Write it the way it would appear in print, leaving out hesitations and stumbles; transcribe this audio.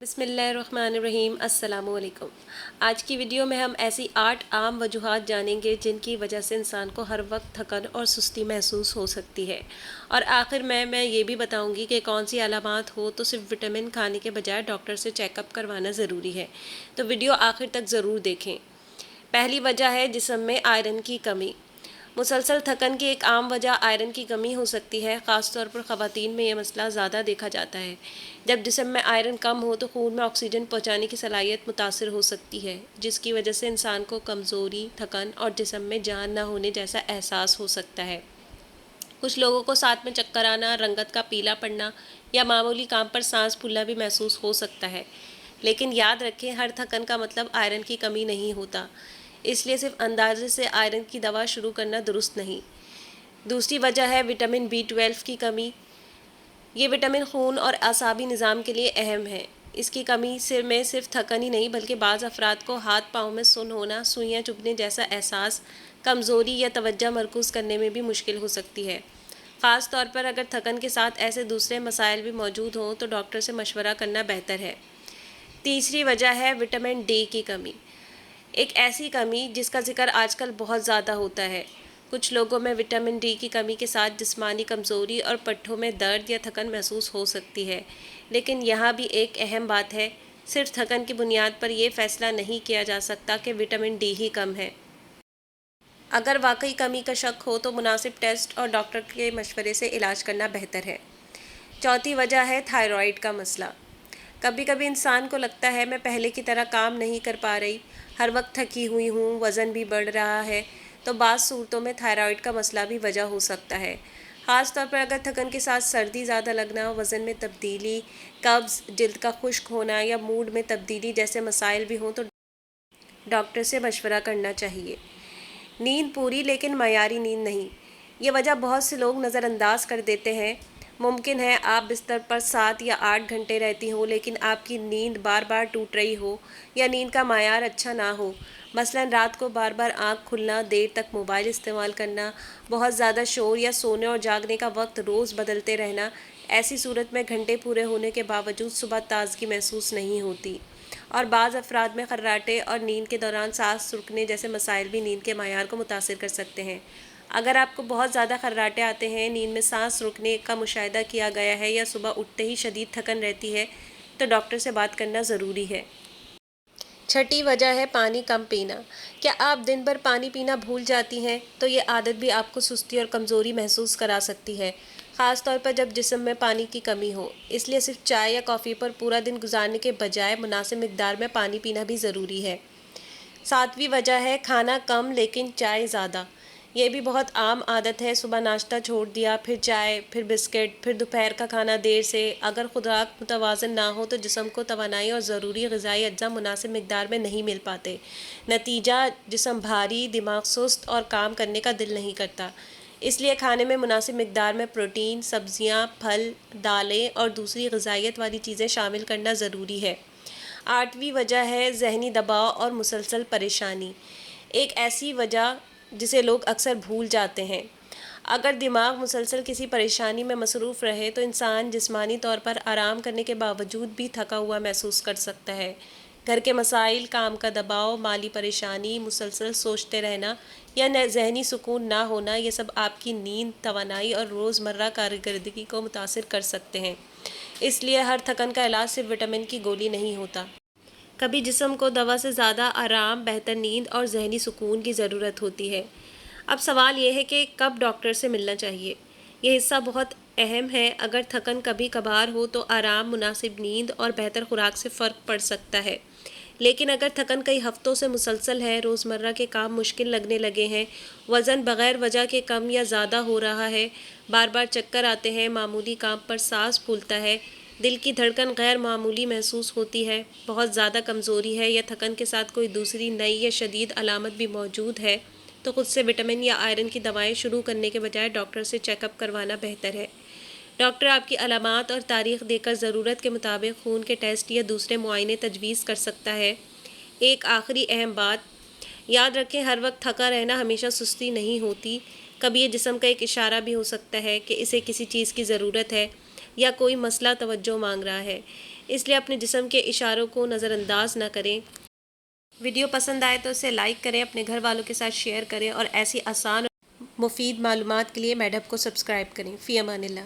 بسم اللہ الرحمن الرحیم۔ السلام علیکم۔ آج کی ویڈیو میں ہم ایسی 8 عام وجوہات جانیں گے جن کی وجہ سے انسان کو ہر وقت تھکن اور سستی محسوس ہو سکتی ہے، اور آخر میں یہ بھی بتاؤں گی کہ کون سی علامات ہو تو صرف وٹامن کھانے کے بجائے ڈاکٹر سے چیک اپ کروانا ضروری ہے، تو ویڈیو آخر تک ضرور دیکھیں۔ پہلی وجہ ہے جسم میں آئرن کی کمی۔ مسلسل تھکن کی ایک عام وجہ آئرن کی کمی ہو سکتی ہے، خاص طور پر خواتین میں یہ مسئلہ زیادہ دیکھا جاتا ہے۔ جب جسم میں آئرن کم ہو تو خون میں آکسیجن پہنچانے کی صلاحیت متاثر ہو سکتی ہے، جس کی وجہ سے انسان کو کمزوری، تھکن اور جسم میں جان نہ ہونے جیسا احساس ہو سکتا ہے۔ کچھ لوگوں کو ساتھ میں چکر آنا، رنگت کا پیلا پڑنا یا معمولی کام پر سانس پھولنا بھی محسوس ہو سکتا ہے، لیکن یاد رکھیں ہر تھکن کا مطلب آئرن کی کمی نہیں ہوتا، اس لیے صرف اندازے سے آئرن کی دوا شروع کرنا درست نہیں۔ دوسری وجہ ہے وٹامن B12 کی کمی۔ یہ وٹامن خون اور اعصابی نظام کے لیے اہم ہے۔ اس کی کمی میں صرف تھکن ہی نہیں بلکہ بعض افراد کو ہاتھ پاؤں میں سن ہونا، سوئیاں چبھنے جیسا احساس، کمزوری یا توجہ مرکوز کرنے میں بھی مشکل ہو سکتی ہے۔ خاص طور پر اگر تھکن کے ساتھ ایسے دوسرے مسائل بھی موجود ہوں تو ڈاکٹر سے مشورہ کرنا بہتر ہے۔ تیسری وجہ ہے وٹامن ڈی کی کمی۔ ایک ایسی کمی جس کا ذکر آج کل بہت زیادہ ہوتا ہے۔ کچھ لوگوں میں وٹامن ڈی کی کمی کے ساتھ جسمانی کمزوری اور پٹھوں میں درد یا تھکن محسوس ہو سکتی ہے، لیکن یہاں بھی ایک اہم بات ہے، صرف تھکن کی بنیاد پر یہ فیصلہ نہیں کیا جا سکتا کہ وٹامن ڈی ہی کم ہے۔ اگر واقعی کمی کا شک ہو تو مناسب ٹیسٹ اور ڈاکٹر کے مشورے سے علاج کرنا بہتر ہے۔ چوتھی وجہ ہے تھائرائیڈ کا مسئلہ۔ کبھی کبھی انسان کو لگتا ہے میں پہلے کی طرح کام نہیں کر پا رہی، ہر وقت تھکی ہوئی ہوں، وزن بھی بڑھ رہا ہے، تو بعض صورتوں میں تھائرائیڈ کا مسئلہ بھی وجہ ہو سکتا ہے۔ خاص طور پر اگر تھکن کے ساتھ سردی زیادہ لگنا، وزن میں تبدیلی، قبض، جلد کا خشک ہونا یا موڈ میں تبدیلی جیسے مسائل بھی ہوں تو ڈاکٹر سے مشورہ کرنا چاہیے۔ نیند پوری لیکن معیاری نیند نہیں۔ یہ وجہ بہت سے لوگ نظر انداز کر دیتے ہیں۔ ممکن ہے آپ بستر پر 7 یا 8 گھنٹے رہتی ہوں لیکن آپ کی نیند بار بار ٹوٹ رہی ہو یا نیند کا معیار اچھا نہ ہو، مثلاً رات کو بار بار آنکھ کھلنا، دیر تک موبائل استعمال کرنا، بہت زیادہ شور یا سونے اور جاگنے کا وقت روز بدلتے رہنا۔ ایسی صورت میں گھنٹے پورے ہونے کے باوجود صبح تازگی محسوس نہیں ہوتی، اور بعض افراد میں خراٹے اور نیند کے دوران سانس رکنے جیسے مسائل بھی نیند کے معیار کو متاثر کر سکتے ہیں۔ اگر آپ کو بہت زیادہ خراٹے آتے ہیں، نیند میں سانس رکنے کا مشاہدہ کیا گیا ہے یا صبح اٹھتے ہی شدید تھکن رہتی ہے تو ڈاکٹر سے بات کرنا ضروری ہے۔ چھٹی وجہ ہے پانی کم پینا۔ کیا آپ دن بھر پانی پینا بھول جاتی ہیں تو یہ عادت بھی آپ کو سستی اور کمزوری محسوس کرا سکتی ہے، خاص طور پر جب جسم میں پانی کی کمی ہو۔ اس لیے صرف چائے یا کافی پر پورا دن گزارنے کے بجائے مناسب مقدار میں پانی پینا بھی ضروری ہے۔ ساتویں وجہ ہے کھانا کم لیکن چائے زیادہ۔ یہ بھی بہت عام عادت ہے، صبح ناشتہ چھوڑ دیا، پھر چائے، پھر بسکٹ، پھر دوپہر کا کھانا دیر سے۔ اگر خوراک متوازن نہ ہو تو جسم کو توانائی اور ضروری غذائی اجزاء مناسب مقدار میں نہیں مل پاتے۔ نتیجہ جسم بھاری، دماغ سست اور کام کرنے کا دل نہیں کرتا۔ اس لیے کھانے میں مناسب مقدار میں پروٹین، سبزیاں، پھل، دالیں اور دوسری غذائیت والی چیزیں شامل کرنا ضروری ہے۔ آٹھویں وجہ ہے ذہنی دباؤ اور مسلسل پریشانی۔ ایک ایسی وجہ جسے لوگ اکثر بھول جاتے ہیں۔ اگر دماغ مسلسل کسی پریشانی میں مصروف رہے تو انسان جسمانی طور پر آرام کرنے کے باوجود بھی تھکا ہوا محسوس کر سکتا ہے۔ گھر کے مسائل، کام کا دباؤ، مالی پریشانی، مسلسل سوچتے رہنا یا ذہنی سکون نہ ہونا، یہ سب آپ کی نیند، توانائی اور روزمرہ کارکردگی کو متاثر کر سکتے ہیں۔ اس لیے ہر تھکن کا علاج صرف وٹامن کی گولی نہیں ہوتا۔ کبھی جسم کو دوا سے زیادہ آرام، بہتر نیند اور ذہنی سکون کی ضرورت ہوتی ہے۔ اب سوال یہ ہے کہ کب ڈاکٹر سے ملنا چاہیے۔ یہ حصہ بہت اہم ہے۔ اگر تھکن کبھی کبھار ہو تو آرام، مناسب نیند اور بہتر خوراک سے فرق پڑ سکتا ہے، لیکن اگر تھکن کئی ہفتوں سے مسلسل ہے، روزمرہ کے کام مشکل لگنے لگے ہیں، وزن بغیر وجہ کے کم یا زیادہ ہو رہا ہے، بار بار چکر آتے ہیں، معمولی کام پر سانس پھولتا ہے، دل کی دھڑکن غیر معمولی محسوس ہوتی ہے، بہت زیادہ کمزوری ہے یا تھکن کے ساتھ کوئی دوسری نئی یا شدید علامت بھی موجود ہے، تو خود سے وٹامن یا آئرن کی دوائیں شروع کرنے کے بجائے ڈاکٹر سے چیک اپ کروانا بہتر ہے۔ ڈاکٹر آپ کی علامات اور تاریخ دے کر ضرورت کے مطابق خون کے ٹیسٹ یا دوسرے معائنے تجویز کر سکتا ہے۔ ایک آخری اہم بات یاد رکھیں، ہر وقت تھکا رہنا ہمیشہ سستی نہیں ہوتی۔ کبھی یہ جسم کا ایک اشارہ بھی ہو سکتا ہے کہ اسے کسی چیز کی ضرورت ہے یا کوئی مسئلہ توجہ مانگ رہا ہے۔ اس لیے اپنے جسم کے اشاروں کو نظر انداز نہ کریں۔ ویڈیو پسند آئے تو اسے لائک کریں، اپنے گھر والوں کے ساتھ شیئر کریں اور ایسی آسان اور مفید معلومات کے لیے میڈ ہب کو سبسکرائب کریں۔ فی امان اللہ۔